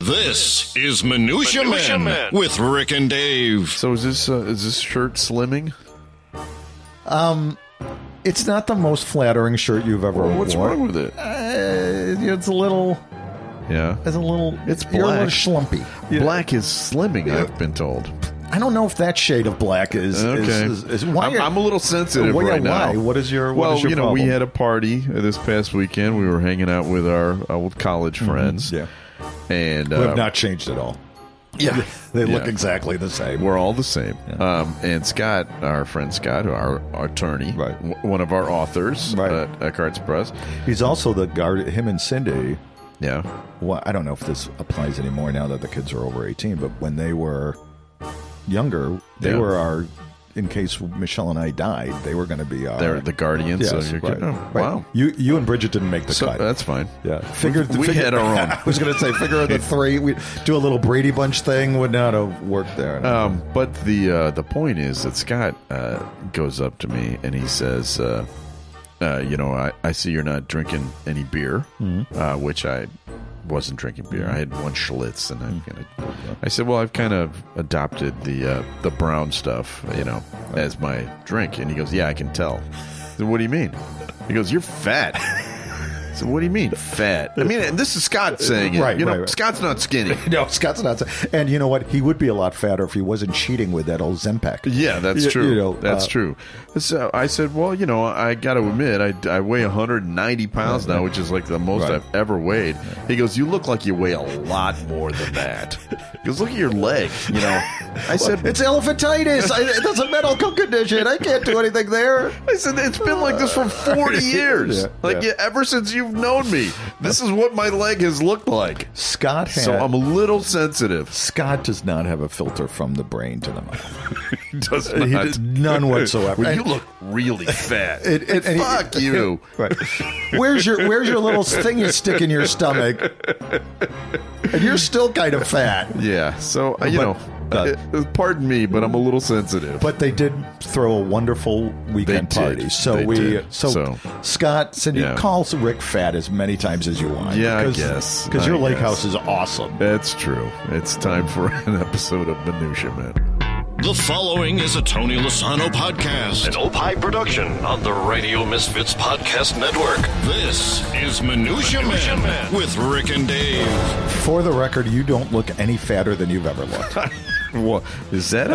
This is Minutia Men with Rick and Dave. So is this shirt slimming? It's not the most flattering shirt you've ever worn. What's wrong with it? It's a little. Yeah. It's a little. It's You're a little black. schlumpy. Black is slimming, I've been told. I don't know if that shade of black is. Okay. Is why I'm a little sensitive right now. Why? What is your? Well, what is your problem? we had a party this past weekend. We were hanging out with our old college friends. Yeah. And we have not changed at all. Yeah. They look exactly the same. We're all the same. Yeah. And Scott, our friend Scott, our attorney, right. One of our authors at Cards Press. He's also the guard. Him and Cindy. Yeah. Well, I don't know if this applies anymore now that the kids are over 18, but when they were younger, they were our. In case Michelle and I died, they were going to be our. They're the guardians. Yes, so you're right. right. Wow. You and Bridget didn't make the cut. That's fine. Yeah. We had our own. I was going to say, figure of the three. We do a little Brady Bunch thing. Would not have worked there. But the point is that Scott goes up to me and he says, I see you're not drinking any beer, which I wasn't drinking beer. I had one Schlitz, and I said, well, I've kind of adopted the brown stuff, as my drink. And he goes, yeah, I can tell. I said, what do you mean? He goes, you're fat. I said, what do you mean fat? I mean, and this is Scott saying it. Right. Scott's not skinny. No, Scott's not. And you know what? He would be a lot fatter if he wasn't cheating with that old Zempak. Yeah, that's true. That's true. So I said, well, I got to admit, I weigh 190 pounds now, which is like the most I've ever weighed. He goes, you look like you weigh a lot more than that. He goes, look at your leg. I said, it's elephantitis. That's a medical condition. I can't do anything there. I said, it's been like this for 40 years. Ever since you've known me, this is what my leg has looked like. So I'm a little sensitive. Scott does not have a filter from the brain to the mouth. He does not. He does none whatsoever. Well, you look really fat. Fuck you. Right. Where's your little thing you stick in your stomach? And you're still kind of fat. Yeah. So pardon me, but I'm a little sensitive. But they did throw a wonderful weekend party. So Scott, Cindy, call Rick fat as many times as you want. Yeah, I guess. Because your lake house is awesome. That's true. It's time for an episode of Minutia Men. The following is a Tony Lasano podcast, an Opie production on the Radio Misfits Podcast Network. This is Minutia Men with Rick and Dave. For the record, you don't look any fatter than you've ever looked. Well, is that?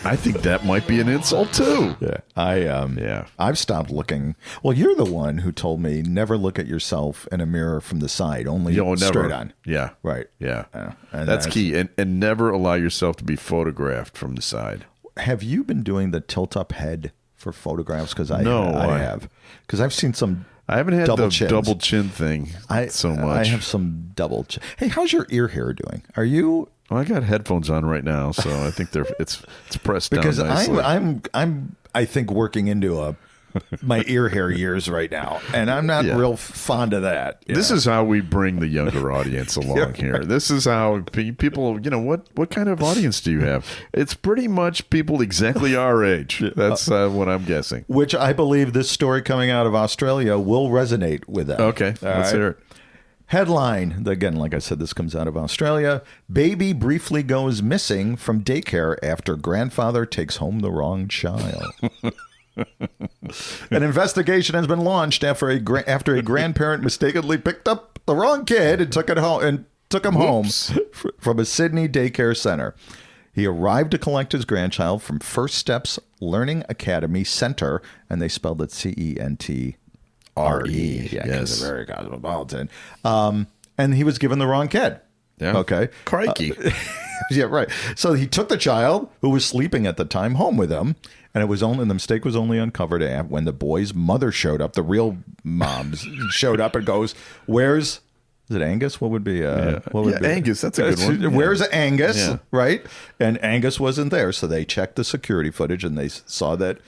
I think that might be an insult too. Yeah, I've stopped looking. Well, you're the one who told me never look at yourself in a mirror from the side, only straight on. Yeah, right. Yeah, and that's key. And never allow yourself to be photographed from the side. Have you been doing the tilt up head for photographs? Because I have. Because I've seen some. I haven't had double double chin thing so much. I have some double chin. Hey, how's your ear hair doing? Are you? Well, I got headphones on right now, so I think it's pressed down because nicely. I think working into my ear hair years right now, and I'm not real fond of that. This is how we bring the younger audience along here. This is how people, what kind of audience do you have? It's pretty much people exactly our age. That's what I'm guessing. Which I believe this story coming out of Australia will resonate with them. Okay, let's hear it. Headline, again, like I said, this comes out of Australia. Baby briefly goes missing from daycare after grandfather takes home the wrong child. An investigation has been launched after a grandparent mistakenly picked up the wrong kid and took him home from a Sydney daycare center. He arrived to collect his grandchild from First Steps Learning Academy Center, and they spelled it CENTRE. Yeah, yes, very cosmopolitan. And he was given the wrong kid. Yeah. Okay. Crikey. Yeah, right. So he took the child, who was sleeping at the time, home with him, and the mistake was only uncovered when the boy's mother showed up. The real mom showed up and goes, "Where's?" Is it Angus? What would be? Angus. That's a good one. Yeah. Where's Angus? Yeah. Right? And Angus wasn't there, so they checked the security footage and they saw that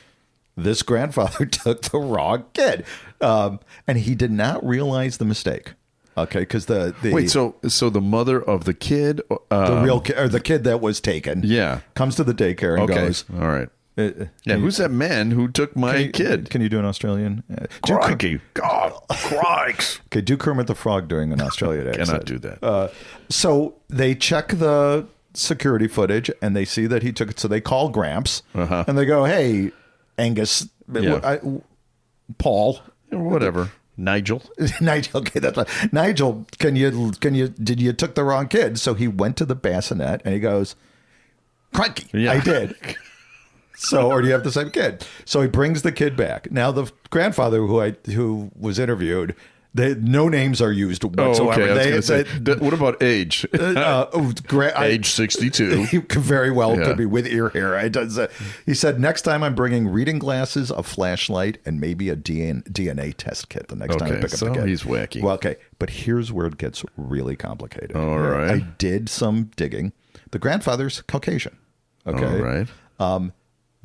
this grandfather took the wrong kid, and he did not realize the mistake. Okay, because wait, so the mother of the kid, the real kid, or the kid that was taken, yeah, comes to the daycare and goes, all right. Yeah, who's that man who took my kid? Can you do an Australian? Crikey. God, crikes. Okay, do Kermit the Frog during an Australian accent. Cannot do that. So they check the security footage and they see that he took it. So they call Gramps and they go, "Hey, Angus, Paul, whatever, Nigel." Nigel, okay, that's right. Nigel, did you took the wrong kid? So he went to the bassinet and he goes, "Crikey, Yeah. I did." So, or do you have the same kid? So he brings the kid back. Now the grandfather who was interviewed, no names are used whatsoever. What about age? Age 62. He very well could be with ear hair. He said, "Next time I'm bringing reading glasses, a flashlight, and maybe a DNA test kit the next time I pick up the kid." He's wacky. Well, okay, but here's where it gets really complicated. All right. I did some digging. The grandfather's Caucasian. Okay. All right.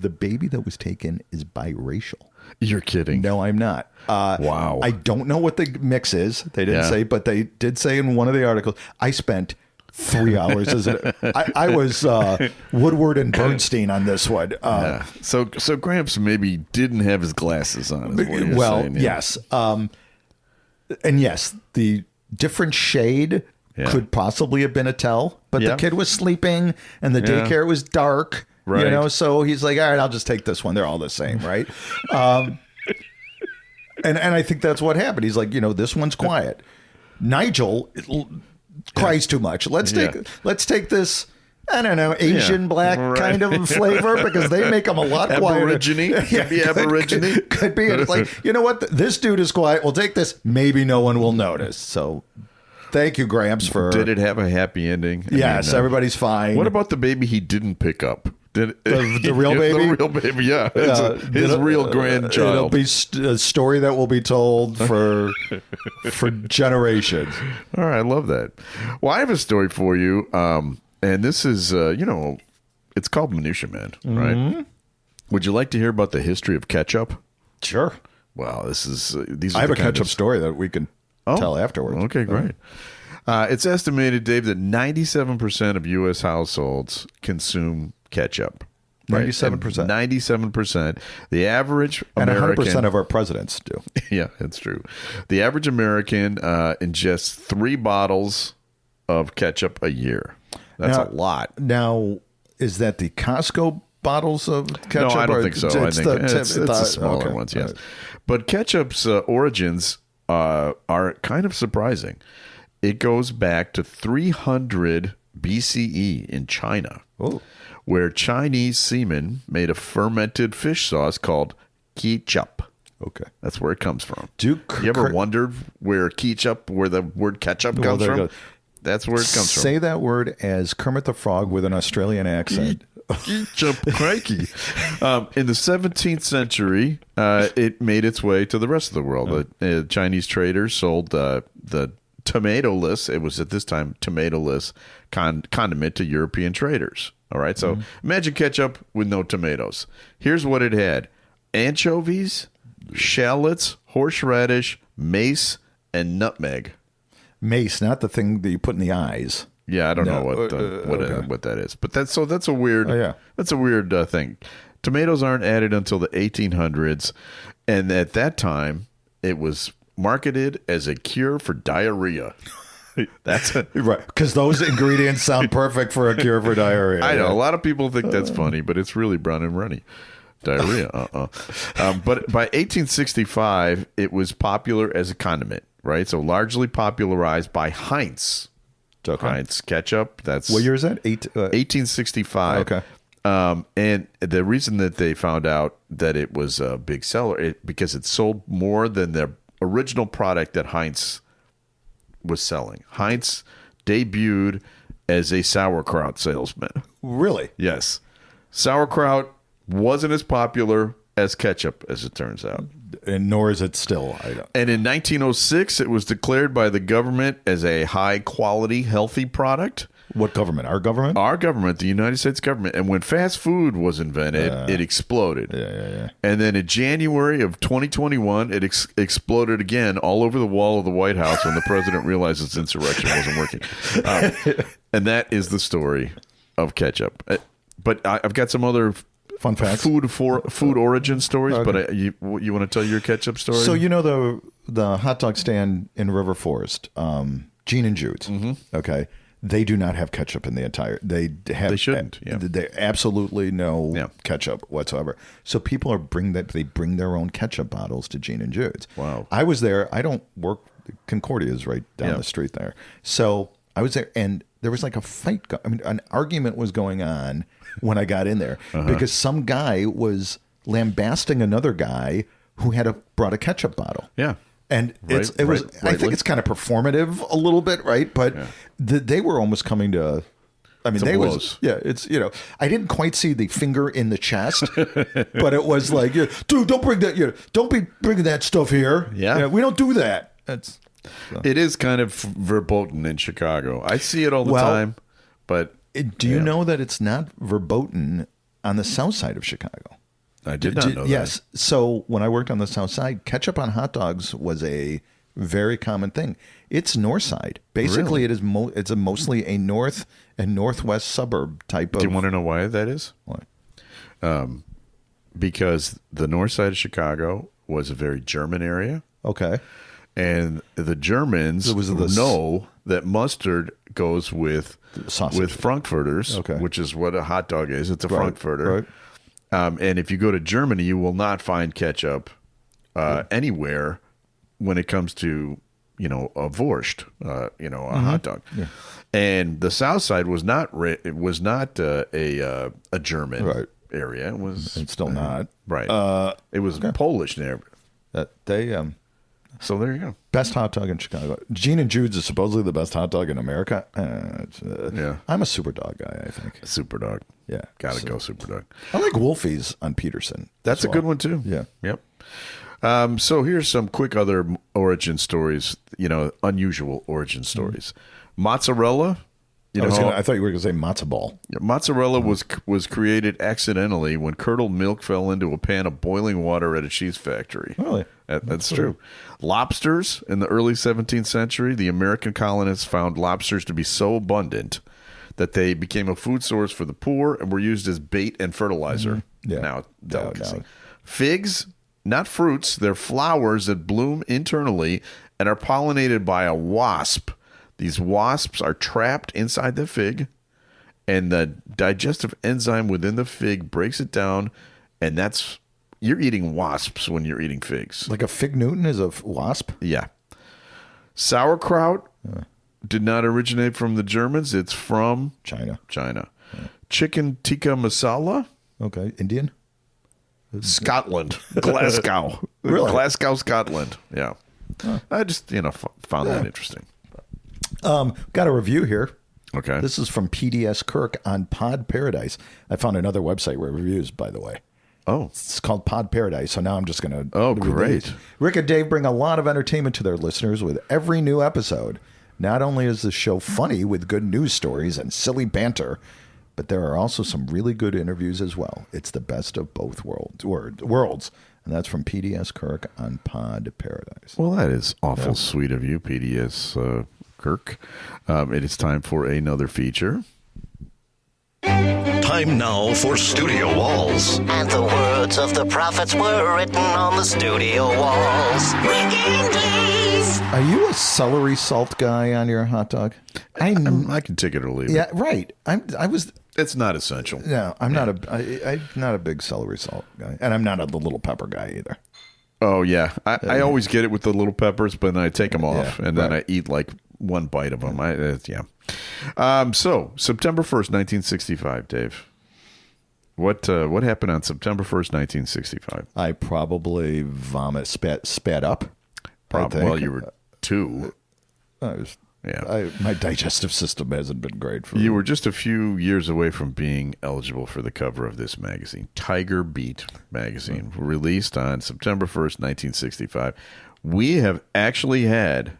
The baby that was taken is biracial. You're kidding. No, I'm not. Wow. I don't know what the mix is. They didn't say, but they did say in one of the articles, I spent 3 hours I was Woodward and Bernstein on this one. So Gramps maybe didn't have his glasses on. Is what you're saying, yeah. Yes. And yes, the different shade could possibly have been a tell, but the kid was sleeping and the daycare was dark. Right. So he's like, all right, I'll just take this one. They're all the same, right? And I think that's what happened. He's like, this one's quiet. Nigel cries too much. Let's take this, I don't know, Asian black kind of flavor, because they make them a lot quieter. Aborigine? Aborigine? Could be. And it's like, you know what? This dude is quiet. We'll take this. Maybe no one will notice. So thank you, Gramps, for... Did it have a happy ending? Yes, everybody's fine. What about the baby he didn't pick up? The real baby? The real baby, yeah. His real grandchild. It'll be a story that will be told for generations. All right, I love that. Well, I have a story for you, and this is, it's called Minutia Man, right? Would you like to hear about the history of ketchup? Sure. Well, these are I have a ketchup story that we can tell afterwards. Okay, great. It's estimated, Dave, that 97% of U.S. households consume ketchup. 97%. 97%. The average American... And 100% of our presidents do. Yeah, that's true. The average American ingests 3 bottles of ketchup a year. That's a lot. Now, is that the Costco bottles of ketchup? No, I don't think so. I think it's the smaller ones, yes. Right. But ketchup's origins are kind of surprising. It goes back to 300 BCE in China, where Chinese seamen made a fermented fish sauce called ketchup. Okay. That's where it comes from. You ever wondered where the word ketchup comes from? That's where it comes from. Say that word as Kermit the Frog with an Australian accent. Ketchup, crikey. In the 17th century, it made its way to the rest of the world. Chinese traders sold the tomato-less, it was at this time tomato-less condiment to European traders. All right, so imagine ketchup with no tomatoes. Here's what it had: anchovies, shallots, horseradish, mace, and nutmeg. Mace, not the thing that you put in the eyes. Yeah, I don't know what that is, but that's a weird. That's a weird thing. Tomatoes aren't added until the 1800s, and at that time, it was marketed as a cure for diarrhea. That's right, because those ingredients sound perfect for a cure for diarrhea. I know a lot of people think that's funny, but it's really brown and runny. Diarrhea. But by 1865, it was popular as a condiment, right? So largely popularized by Heinz. Okay. Heinz ketchup. That's what year is that? 1865. Okay. And the reason that they found out that it was a big seller, because it sold more than the original product that Heinz was selling. Heinz debuted as a sauerkraut salesman. Really? Yes. Sauerkraut wasn't as popular as ketchup, as it turns out. And nor is it still. And in 1906, it was declared by the government as a high-quality, healthy product. What government? Our government? Our government, the United States government. And when fast food was invented, it exploded. Yeah. And then in January of 2021, it exploded again all over the wall of the White House when the president realized its insurrection wasn't working. And that is the story of ketchup. But I've got some other Fun facts. food origin stories, okay. But you want to tell your ketchup story? So the hot dog stand in River Forest, Gene and Jude's. Mm-hmm. Okay, they do not have ketchup in the entire. They shouldn't. Yeah. They absolutely no ketchup whatsoever. So people bring their own ketchup bottles to Gene and Jude's. Wow. I was there. I don't work. Concordia is right down the street there. So I was there, and there was like a fight. An argument was going on when I got in there because some guy was lambasting another guy who brought a ketchup bottle. Yeah. And it was. I think it's kind of performative a little bit, right? But they were almost coming to. I mean, it's I didn't quite see the finger in the chest, but it was like, dude, don't bring that. Don't be bringing that stuff here. Yeah, we don't do that. It is kind of verboten in Chicago. I see it all the time, but do you know that it's not verboten on the south side of Chicago? I did not know that. Yes. So when I worked on the south side, ketchup on hot dogs was a very common thing. It's north side. Basically, it is it's mostly a north and northwest suburb type of. Do you want to know why that is? Why? Because the north side of Chicago was a very German area. Okay. And the Germans know that mustard goes with Frankfurters, which is what a hot dog is. It's a Frankfurter. Right. And if you go to Germany, you will not find ketchup anywhere when it comes to, a Wurst, a hot dog. Yeah. And the South Side was not a German area. It's still not. Right. It was Polish there. So there you go. Best hot dog in Chicago. Gene and Jude's is supposedly the best hot dog in America. I'm a Super Dog guy, I think. Super Dog. Yeah. Gotta go Super Dog. I like Wolfie's on Peterson. That's a good one, too. Yeah. Yep. So here's some quick other origin stories, unusual origin stories. Mozzarella. I thought you were going to say matzo ball. Mozzarella was created accidentally when curdled milk fell into a pan of boiling water at a cheese factory. Really? That's true. Lobsters in the early 17th century, the American colonists found lobsters to be so abundant that they became a food source for the poor and were used as bait and fertilizer. Mm-hmm. Yeah. Now, delicacy. No. Figs, not fruits, they're flowers that bloom internally and are pollinated by a wasp. These wasps are trapped inside the fig, and the digestive enzyme within the fig breaks it down, and you're eating wasps when you're eating figs. Like a fig Newton is a wasp? Yeah. Sauerkraut did not originate from the Germans. It's from China. Yeah. Chicken tikka masala. Okay. Indian? Scotland. Glasgow. Really? Glasgow, Scotland. Yeah. Huh. I just, found that interesting. Got a review here. Okay. This is from PDS Kirk on Pod Paradise. I found another website where reviews, by the way. Oh. It's called Pod Paradise, so now I'm just going to... Oh, great. Rick and Dave bring a lot of entertainment to their listeners with every new episode. Not only is the show funny with good news stories and silly banter, but there are also some really good interviews as well. It's the best of both worlds. And that's from PDS Kirk on Pod Paradise. Well, that is awful sweet of you, PDS Kirk. It is time for another feature. Time now for Studio Walls. And the words of the prophets were written on the studio walls. Rick and Dave. Are you a celery salt guy on your hot dog? I can take it or leave it. Yeah, right. It's not essential. No, I'm not a big celery salt guy, and I'm not a little pepper guy either. Oh yeah, I always get it with the little peppers, but then I take them off, and then I eat like one bite of them. So September 1st, 1965, Dave. What happened on September 1st, 1965? I probably spat up. Well, you were 2. My digestive system hasn't been great for me. You were just a few years away from being eligible for the cover of this magazine, Tiger Beat magazine, released on September 1st, 1965. We have actually had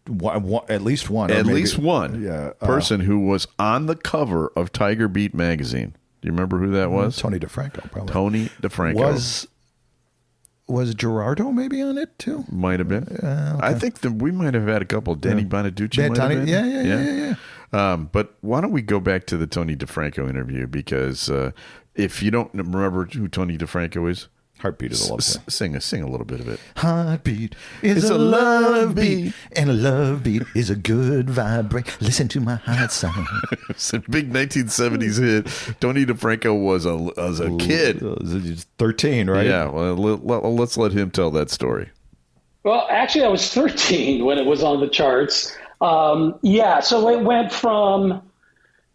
at least one person who was on the cover of Tiger Beat magazine. Do you remember who that was? Tony DeFranco, probably. Tony DeFranco. Was Gerardo maybe on it too? Might have been. Okay. I think that we might have had a couple. Danny Bonaducci might have been. Yeah. But why don't we go back to the Tony DeFranco interview? Because if you don't remember who Tony DeFranco is, Heartbeat is a love beat. Sing a little bit of it. Heartbeat is a love beat, and a love beat is a good vibrate. Listen to my heart sound. It's a big 1970s hit. Tony DeFranco was a kid. He's 13, right? Yeah, well, let's let him tell that story. Well, actually, I was 13 when it was on the charts. So it went from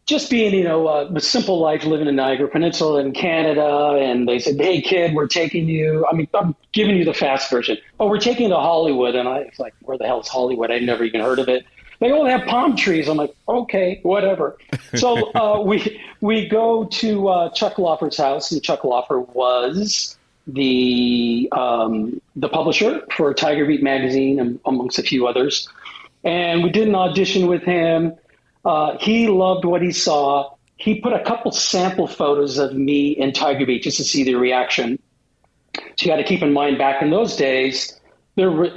just being, a simple life living in Niagara Peninsula in Canada. And they said, hey, kid, we're taking you. I'm giving you the fast version. Oh, we're taking you to Hollywood. And I was like, where the hell is Hollywood? I'd never even heard of it. They all have palm trees. I'm like, okay, whatever. So we go to Chuck Loffer's house. And Chuck Loffer was the publisher for Tiger Beat magazine, amongst a few others. And we did an audition with him. He loved what he saw. He put a couple sample photos of me in Tiger Beat just to see the reaction. So you got to keep in mind, back in those days, there was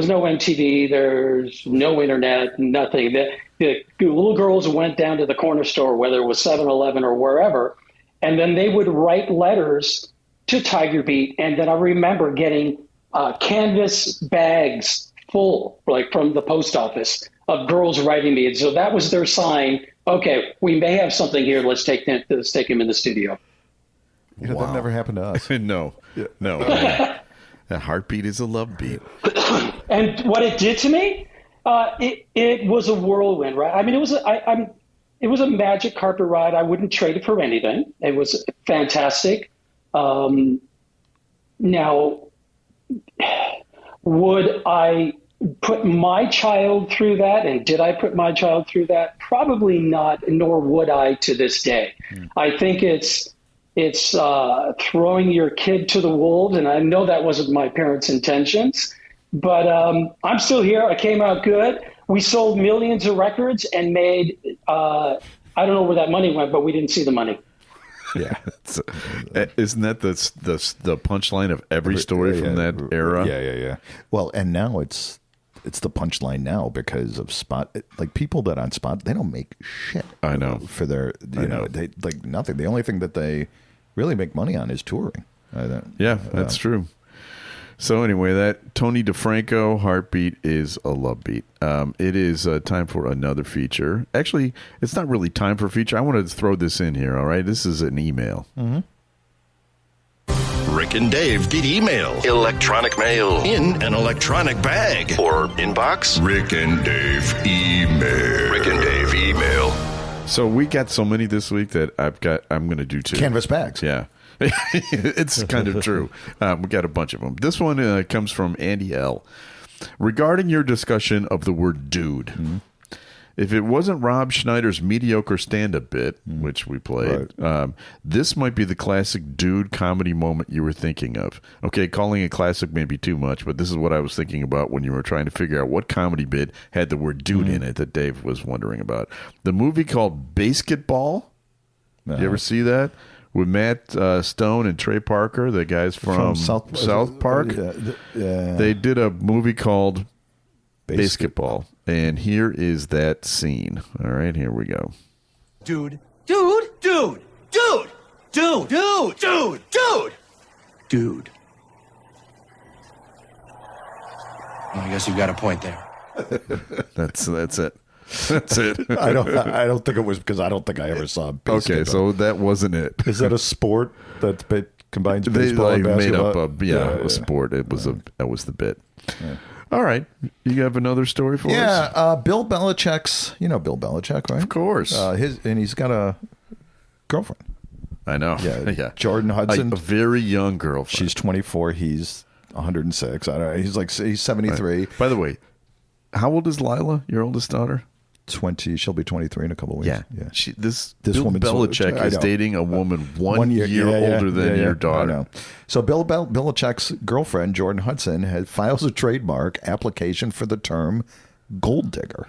no MTV, there's no internet, nothing. The little girls went down to the corner store, whether it was 7-Eleven or wherever, and then they would write letters to Tiger Beat. And then I remember getting canvas bags full, like from the post office, of girls writing me. And so that was their sign. Okay, we may have something here. Let's take him in the studio. That never happened to us. No. A heartbeat is a love beat. And what it did to me, it was a whirlwind, right? I mean, it was a magic carpet ride. I wouldn't trade it for anything. It was fantastic. Now, would I put my child through that? And did I put my child through that? Probably not, nor would I to this day. I think it's throwing your kid to the wolves, and I know that wasn't my parents' intentions, but I'm still here. I came out good. We sold millions of records and made, I don't know where that money went, but we didn't see the money. Yeah. Isn't that the punchline of every story from that era? Yeah. Well, and now it's the punchline now because of Spot. Like, people that on Spot, they don't make shit. I know. For their, they like nothing. The only thing that they really make money on is touring. Yeah, that's true. So anyway, that Tony DeFranco Heartbeat is a love beat. It is time for another feature. Actually, it's not really time for a feature. I wanted to throw this in here, all right? This is an email. Mm-hmm. Rick and Dave get email, electronic mail, in an electronic bag, or inbox. Rick and Dave email. Rick and Dave email. So we got so many this week that I'm going to do two. Canvas bags. Yeah. It's kind of true. We got a bunch of them. This one comes from Andy L. Regarding your discussion of the word dude, if it wasn't Rob Schneider's mediocre stand-up bit, which we played, this might be the classic dude comedy moment you were thinking of. Okay, calling it classic may be too much, but this is what I was thinking about when you were trying to figure out what comedy bit had the word dude in it that Dave was wondering about. The movie called Basketball. Did you ever see that? With Matt Stone and Trey Parker, the guys from South Park. They did a movie called Basketball. And here is that scene. All right, here we go. Dude. Dude. Dude. Dude. Dude. Dude. Dude. Dude. Dude. Well, I guess you've got a point there. That's it. That's it. I don't think it was, because I don't think I ever saw basketball. Okay, so that wasn't it. Is that a sport that combines baseball and basketball? Made up a sport. That was the bit. Yeah. All right. You have another story for us? Yeah, Bill Belichick's, Bill Belichick, right? Of course. And he's got a girlfriend. I know. Yeah. Jordan Hudson. A very young girlfriend. She's 24. He's 106. I don't know. He's 73. Right. By the way, how old is Lila, your oldest daughter? 20. She'll be 23 in a couple of weeks. Yeah. This Bill woman Belichick is dating a woman one year older than your daughter. I know. So Bill Belichick's girlfriend, Jordan Hudson, files a trademark application for the term gold digger.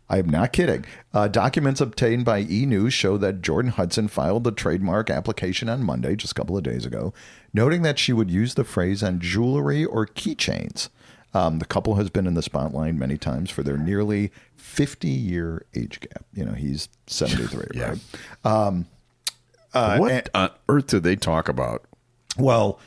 I am not kidding. Documents obtained by E! News show that Jordan Hudson filed the trademark application on Monday, just a couple of days ago, noting that she would use the phrase on jewelry or keychains. The couple has been in the spotlight many times for their nearly 50-year age gap. He's 73, Yeah. right? What on earth do they talk about? Well,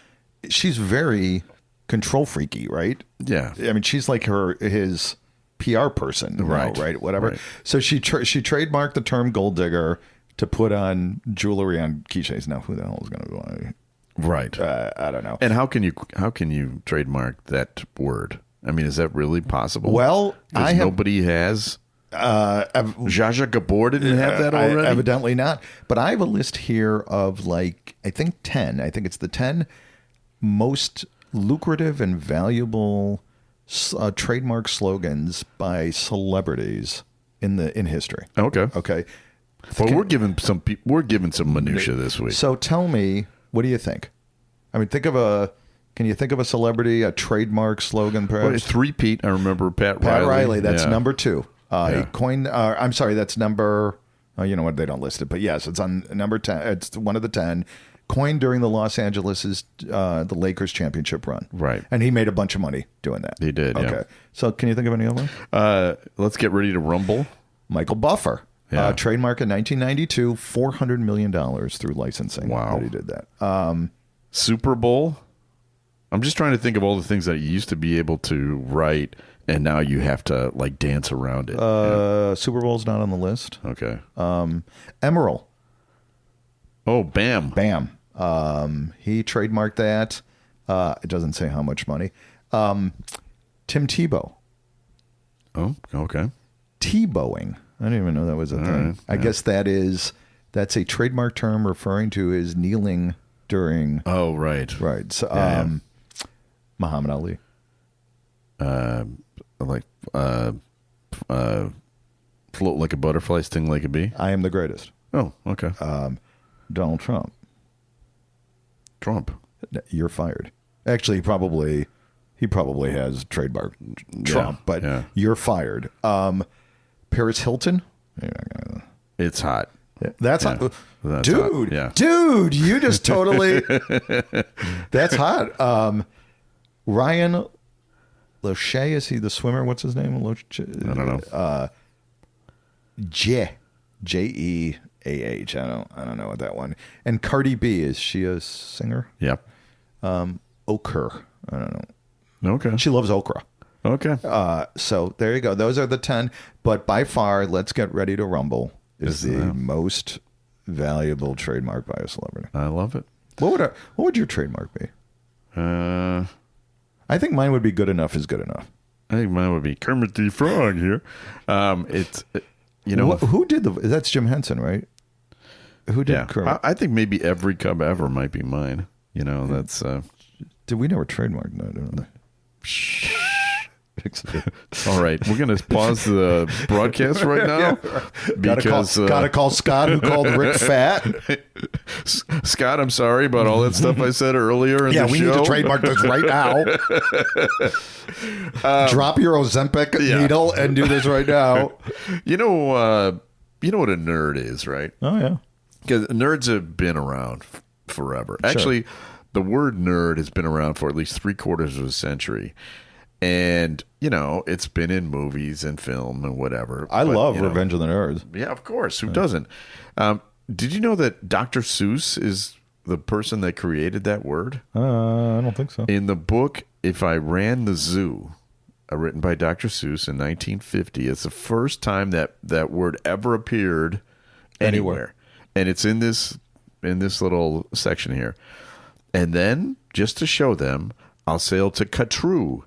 she's very control freaky, right? Yeah. I mean, she's like his PR person, Right. Right? Whatever. Right. So she trademarked the term gold digger to put on jewelry on keychains. Now, who the hell is going to go? Right. I don't know. And how can you trademark that word? I mean, is that really possible? Well, nobody has. Zsa Zsa Gabor didn't have that already. Evidently not. But I have a list here of I think 10. I think it's the 10 most lucrative and valuable trademark slogans by celebrities in history. Okay. Okay. Well, we're giving some minutia this week. So tell me, what do you think? I mean, can you think of a celebrity, a trademark slogan, perhaps? Three-peat, I remember Pat Riley. That's Yeah. number 2. Yeah. He coined, I'm sorry, that's number, you know what, they don't list it, but yes, it's on number 10. It's one of the 10. Coined during the Los Angeles, the Lakers championship run. Right. And he made a bunch of money doing that. He did, Okay. yeah. So can you think of any other one? Let's get ready to rumble. Michael Buffer. Yeah. Trademark in 1992, $400 million through licensing. Wow. That he did that. Super Bowl. I'm just trying to think of all the things that you used to be able to write, and now you have to dance around it. Super Bowl's not on the list. Okay. Emerald. Oh, Bam. Bam. He trademarked that. It doesn't say how much money. Tim Tebow. Oh, okay. Tebowing. I didn't even know that was a thing. Right, I guess that's a trademark term referring to his kneeling during. Oh, right. Right. So, Muhammad Ali. Float like a butterfly, sting like a bee. I am the greatest. Oh, okay. Donald Trump. Trump. You're fired. Actually, he probably has trademark Trump, but yeah. you're fired. Paris Hilton. It's hot. That's Yeah. hot. That's Dude, hot. Yeah. dude, you just totally. That's hot. Ryan Lachey, is he the swimmer? What's his name? I don't know. Jeah. I don't know what that one. And Cardi B, is she a singer? Yep. Ochre. I don't know. Okay. She loves okra. Okay. So there you go. Those are the 10. But by far, let's get ready to rumble is the most valuable trademark by a celebrity. I love it. What would your trademark be? I think mine would be good enough is good enough. I think mine would be Kermit the Frog here. Who did that's Jim Henson, right? Who did Kermit? I think maybe every Cub ever might be mine. That's. Did we never trademark that? Didn't we? All right, we're going to pause the broadcast right now because gotta call Scott, who called Rick fat. Scott, I'm sorry about all that stuff I said earlier in the show. We need to trademark this right now. Drop your Ozempic needle and do this right now. You know what a nerd is, right? Oh yeah, because nerds have been around forever. Actually, the word nerd has been around for at least 3/4 of a century. And, it's been in movies and film and whatever. I love Revenge of the Nerds. Yeah, of course. Who doesn't? Did you know that Dr. Seuss is the person that created that word? I don't think so. In the book, If I Ran the Zoo, written by Dr. Seuss in 1950, it's the first time that word ever appeared anywhere. And it's in this little section here. And then, just to show them, I'll sail to Catrue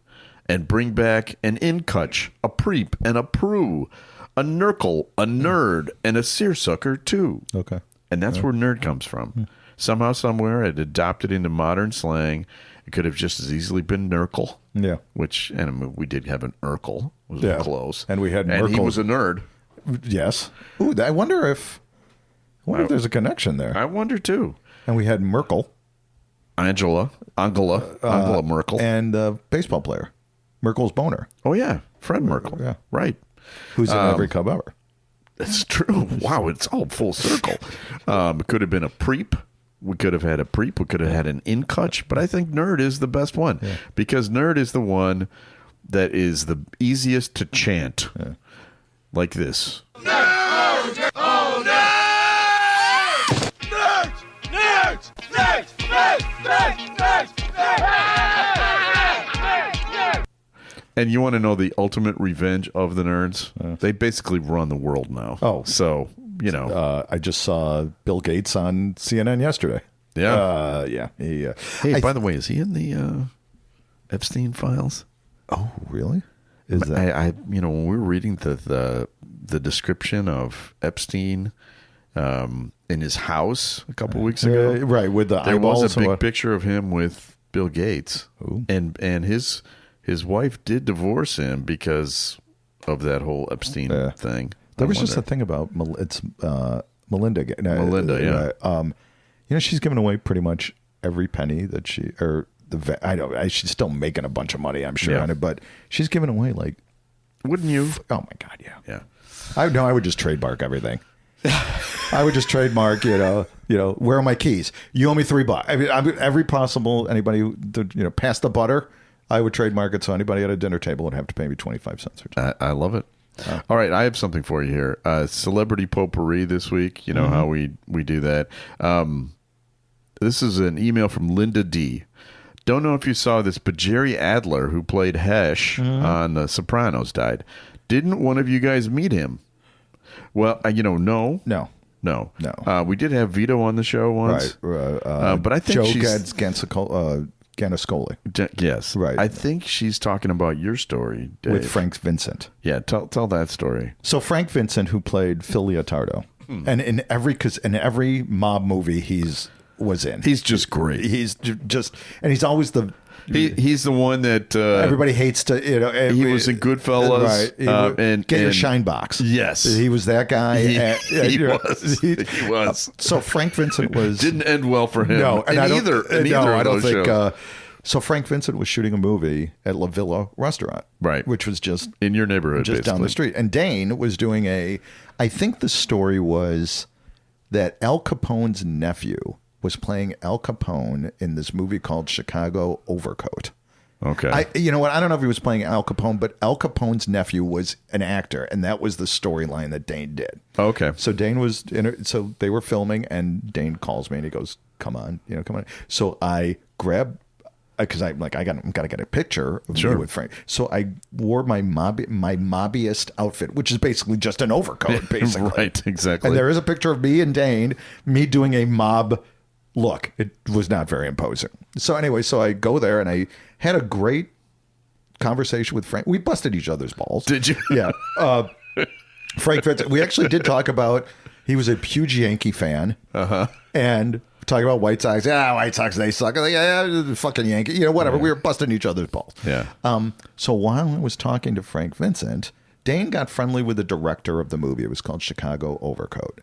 and bring back an incutch, a preep, and a prue, a nurgle, a nerd, and a seersucker, too. Okay. And that's where nerd comes from. Somehow, somewhere, it adopted into modern slang. It could have just as easily been nurgle. Yeah. And we did have an Urkel. It was close. And we had And he Merkel. was a nerd. Yes. Ooh, I wonder if there's a connection there. I wonder, too. And we had Merkel. Angela Merkel. And the baseball player. Merkel's boner. Oh, yeah. Fred Merkel. Yeah. Right. Who's in every Cub ever. That's true. Wow, it's all full circle. It could have been a preep. We could have had a preep. We could have had an incutch. But I think nerd is the best one because nerd is the one that is the easiest to chant, like this. And you want to know the ultimate revenge of the nerds? They basically run the world now. Oh. So, you know. I just saw Bill Gates on CNN yesterday. Yeah. Yeah. Hey, by the way, is he in the Epstein files? Oh, really? Is that? I when we were reading the description of Epstein in his house a couple weeks ago. Right, with the there eyeballs. was a big picture of him with Bill Gates. Ooh. And his wife did divorce him because of that whole Epstein thing. There was just a thing about Melinda. Melinda, yeah. She's given away pretty much every penny that she's still making a bunch of money, I'm sure, on it, but she's given away like. Wouldn't you? Oh my God, yeah. Yeah. I would just trademark everything. I would just trademark, where are my keys? You owe me $3. I mean, every possible anybody, pass the butter. I would trademark it so anybody at a dinner table would have to pay me 25 cents or something. I love it. All right, I have something for you here. Celebrity potpourri this week. You know how we do that. This is an email from Linda D. Don't know if you saw this, but Jerry Adler, who played Hesh on The Sopranos, died. Didn't one of you guys meet him? Well, no. No. We did have Vito on the show once. Right. But I think Joe she's... Ganascoli. Yes. Right. I think she's talking about your story, Dave. With Frank Vincent. Yeah, tell that story. So Frank Vincent, who played Phil Leotardo, and in every mob movie was in. He's just great. He's just, and he's always he's the one that everybody hates to, he was in Goodfellas, right? And Get your shine box. Yes, he was that guy. He was. So Frank Vincent was didn't end well for him. No, and I don't think. So Frank Vincent was shooting a movie at La Villa Restaurant, right, which was just in your neighborhood, just down the street. And Dane was doing I think the story was that Al Capone's nephew was playing Al Capone in this movie called Chicago Overcoat. Okay. You know what? I don't know if he was playing Al Capone, but Al Capone's nephew was an actor, and that was the storyline that Dane did. Okay. So Dane was so they were filming, and Dane calls me and he goes, "Come on, come on." So I grab, because I'm like, I got to get a picture of you with Frank. So I wore my mobbyist outfit, which is basically just an overcoat, basically. Right. Exactly. And there is a picture of me and Dane, me doing a mob look. It was not very imposing. So anyway, so I go there and I had a great conversation with Frank. We busted each other's balls. Did you? Yeah. Frank Vincent. We actually did talk about, he was a huge Yankee fan. And talking about White Sox. Yeah, White Sox, they suck. Like, yeah, fucking Yankee. Whatever. Yeah. We were busting each other's balls. Yeah. So while I was talking to Frank Vincent, Dane got friendly with the director of the movie. It was called Chicago Overcoat.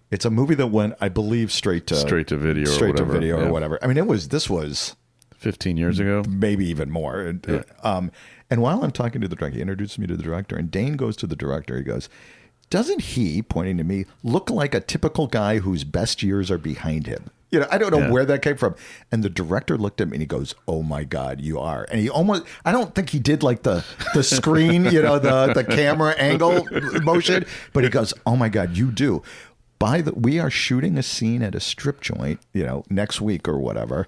It's a movie that went, I believe, straight to video or whatever. I mean, this was 15 years ago, maybe even more. Yeah. And while I'm talking to the director, he introduces me to the director, and Dane goes to the director. He goes, "Doesn't he," pointing to me, "look like a typical guy whose best years are behind him?" I don't know where that came from. And the director looked at me and he goes, "Oh my God, you are." And he almost, I don't think he did like the screen, the camera angle motion, but he goes, "Oh my God, you do." We are shooting a scene at a strip joint, next week or whatever.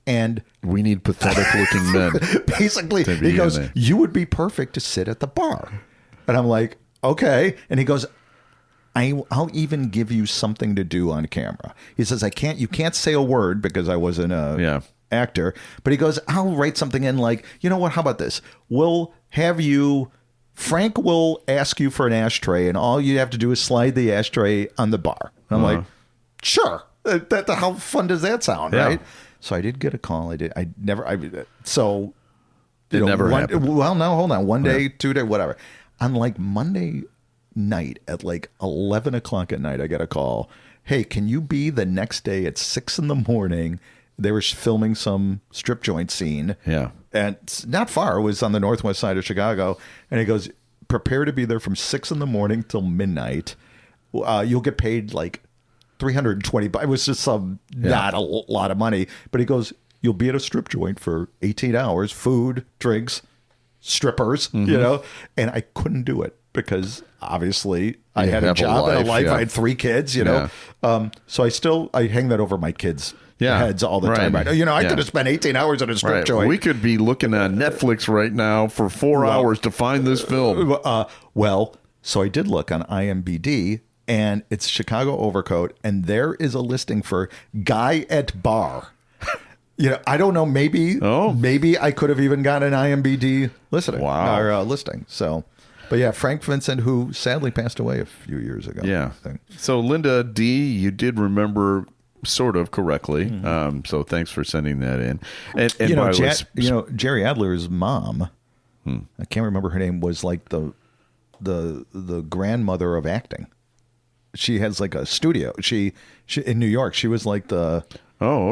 And we need pathetic looking men. Basically, he goes, "You would be perfect to sit at the bar." And I'm like, "Okay." And he goes, I'll even give you something to do on camera. He says, you can't say a word because I wasn't a actor, but he goes, "I'll write something in like, you know what, how about this? Frank will ask you for an ashtray and all you have to do is slide the ashtray on the bar." And I'm like, "Sure." How fun does that sound? Yeah. Right. So I did get a call. It never happened. Well, no, hold on. One day, 2 days, whatever. On like Monday night at like 11 o'clock at night, I get a call. "Hey, can you be the next day at 6 a.m? They were filming some strip joint scene. Yeah. And it's not far. It was on the northwest side of Chicago. And he goes, "Prepare to be there from 6 a.m. till midnight. You'll get paid like $320. It was just not a lot of money. But he goes, "You'll be at a strip joint for 18 hours, food, drinks. strippers, and I couldn't do it because obviously I had a have a job and a life, life. yeah. I had 3 kids, So I hang that over my kids' heads all the right. time. I could have spent 18 hours at a strip joint. We could be looking at Netflix right now for 4 hours to find this film. So I did look on IMDb, and it's Chicago Overcoat, and there is a listing for Guy at Bar. I don't know. Maybe I could have even got an IMDb listing. Wow. Or listing. So, but yeah, Frank Vincent, who sadly passed away a few years ago. Yeah. So Linda D, you did remember sort of correctly. So thanks for sending that in. And by the way, Jerry Adler's mom, I can't remember her name, was like the grandmother of acting. She has like a studio. She in New York. She was like the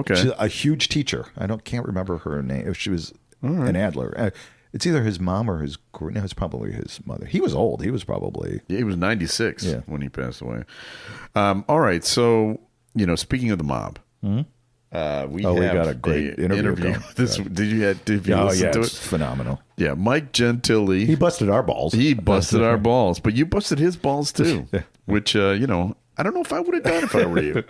she's a huge teacher. Can't remember her name. She was an Adler. It's either his mom or his. No, it's probably his mother. He was old. He was 96 when he passed away. All right. So speaking of the mob, we got a great interview. Did you listen to it? It's phenomenal. Yeah, Mike Gentili. He busted our balls. He busted our balls, but you busted his balls too, which I don't know if I would have done if I were you.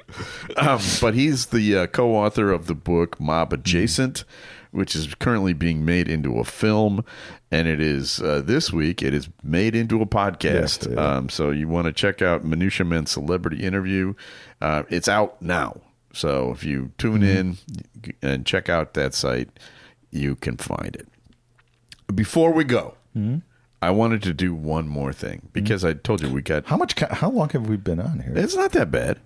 But he's the co-author of the book Mob Adjacent, which is currently being made into a film, and it is this week. It is made into a podcast. Yes, so you want to check out Minutia Men's celebrity interview. It's out now. So if you tune in and check out that site, you can find it. Before we go, I wanted to do one more thing because I told you we got... How long have we been on here? It's not that bad.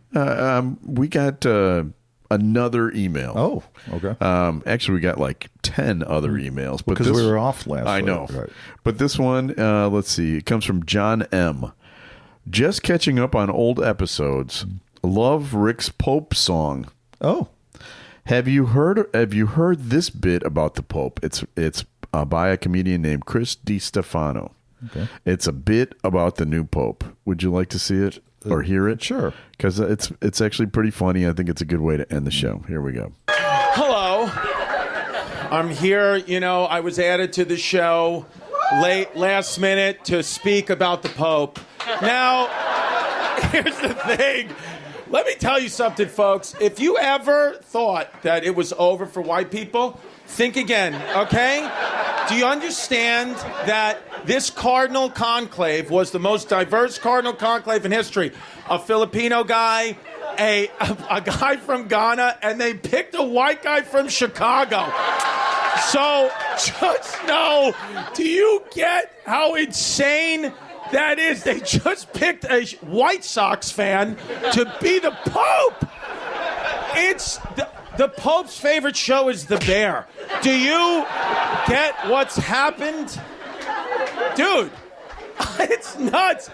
We got another email. Oh, okay. Actually, we got like 10 other emails. But because we were off last week. I know. Right. But this one, let's see. It comes from John M. Just catching up on old episodes. Love Rick's Pope song. Oh, have you heard this bit about the Pope? It's by a comedian named Chris DiStefano. Okay, it's a bit about the new Pope. Would you like to see it or hear it? Sure, because it's actually pretty funny. I think it's a good way to end the show. Here we go. Hello, I'm here. I was added to the show last minute to speak about the Pope. Now, here's the thing. Let me tell you something, folks. If you ever thought that it was over for white people, think again, okay? Do you understand that this cardinal conclave was the most diverse cardinal conclave in history? A Filipino guy, a guy from Ghana, and they picked a white guy from Chicago. So just know, do you get how insane that is? They just picked a White Sox fan to be the Pope. It's the Pope's favorite show is The Bear. Do you get what's happened? Dude, it's nuts.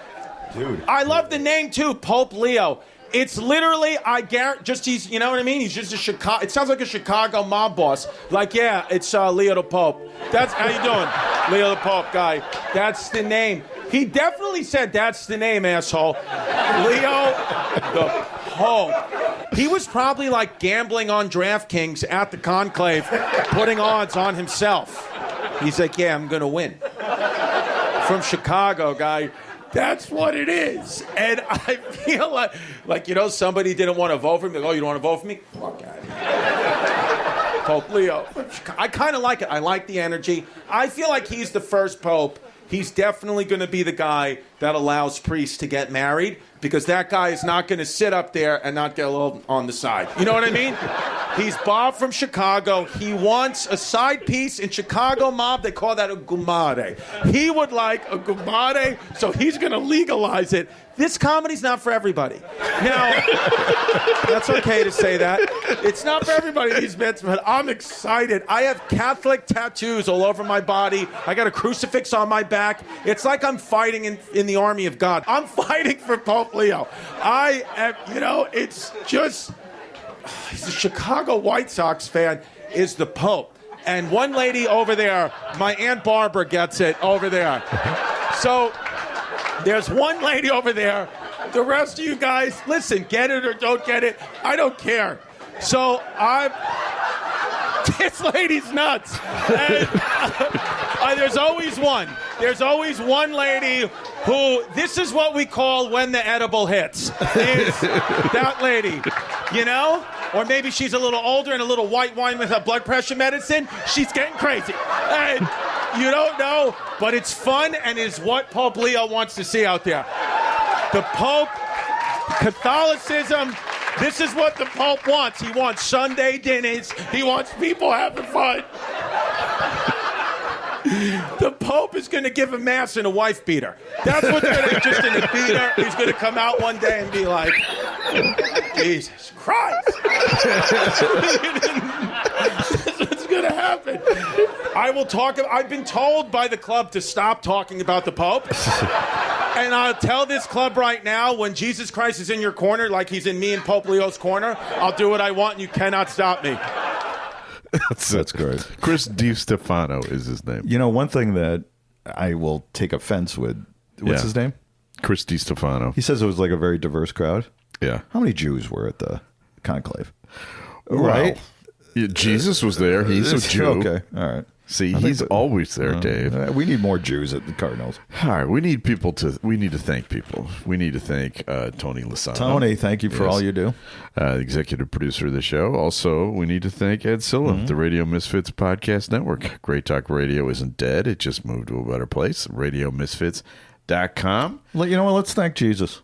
Dude. I love the name too, Pope Leo. It's literally, I guarantee, he's, you know what I mean? He's just a Chicago, it sounds like a Chicago mob boss. Like, yeah, it's Leo the Pope. That's, how you doing? Leo the Pope guy. That's the name. He definitely said, that's the name, asshole. Leo the Pope. He was probably like gambling on DraftKings at the conclave, putting odds on himself. He's like, yeah, I'm going to win. From Chicago, guy. That's what it is. And I feel like somebody didn't want to vote for me. Like, oh, you don't want to vote for me? Fuck out of here. Pope Leo. I kind of like it. I like the energy. I feel like he's the first pope. He's definitely going to be the guy that allows priests to get married, because that guy is not going to sit up there and not get a little on the side. You know what I mean? He's Bob from Chicago. He wants a side piece. In Chicago mob, they call that a gumare. He would like a gumare, so he's going to legalize it. This comedy's not for everybody. Now, that's okay to say that. It's not for everybody, these bits, but I'm excited. I have Catholic tattoos all over my body. I got a crucifix on my back. It's like I'm fighting in the army of God. I'm fighting for Pope Leo. I am, it's just... He's a Chicago White Sox fan, is the Pope. And one lady over there, my Aunt Barbara gets it over there. So there's one lady over there. The rest of you guys, listen, get it or don't get it, I don't care. So this lady's nuts. And, There's always one. There's always one lady who, this is what we call when the edible hits. Is that lady, you know? Or maybe she's a little older and a little white wine with her blood pressure medicine. She's getting crazy. And you don't know, but it's fun and is what Pope Leo wants to see out there. The Pope, Catholicism, this is what the Pope wants. He wants Sunday dinners. He wants people having fun. The Pope is going to give a mass in a wife beater. That's what's going to just in a beater. He's going to come out one day and be like, Jesus Christ. That's what's going to happen. I've been told by the club to stop talking about the Pope. And I'll tell this club right now, when Jesus Christ is in your corner, like he's in me and Pope Leo's corner, I'll do what I want and you cannot stop me. That's great. Chris DiStefano is his name. You know, one thing that I will take offense with, what's his name? Chris DiStefano. He says it was like a very diverse crowd. Yeah. How many Jews were at the conclave? Well, right? Jesus was there. He's a Jew. Okay, all right. See, he's always there, Dave. We need more Jews at the Cardinals. All right, we need to thank people. We need to thank Tony Lasano. Tony, thank you for all you do. Executive producer of the show. Also, we need to thank Ed Silla, the Radio Misfits Podcast Network. Great Talk Radio isn't dead. It just moved to a better place. RadioMisfits.com. You know what? Let's thank Jesus.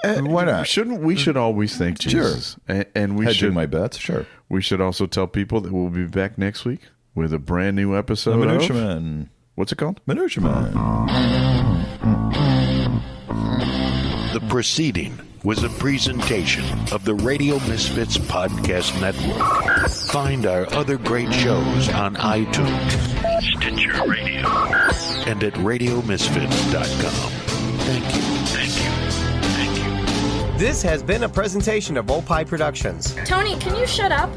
Why not? We should always thank Jesus. Sure. And we should. My bets, sure. We should also tell people that we'll be back next week with a brand new episode of Minutia Man. What's it called? Minutia Man. The proceeding was a presentation of the Radio Misfits Podcast Network. Find our other great shows on iTunes, Stitcher Radio, and at RadioMisfits.com. Thank you. Thank you. Thank you. This has been a presentation of Opie Productions. Tony, can you shut up?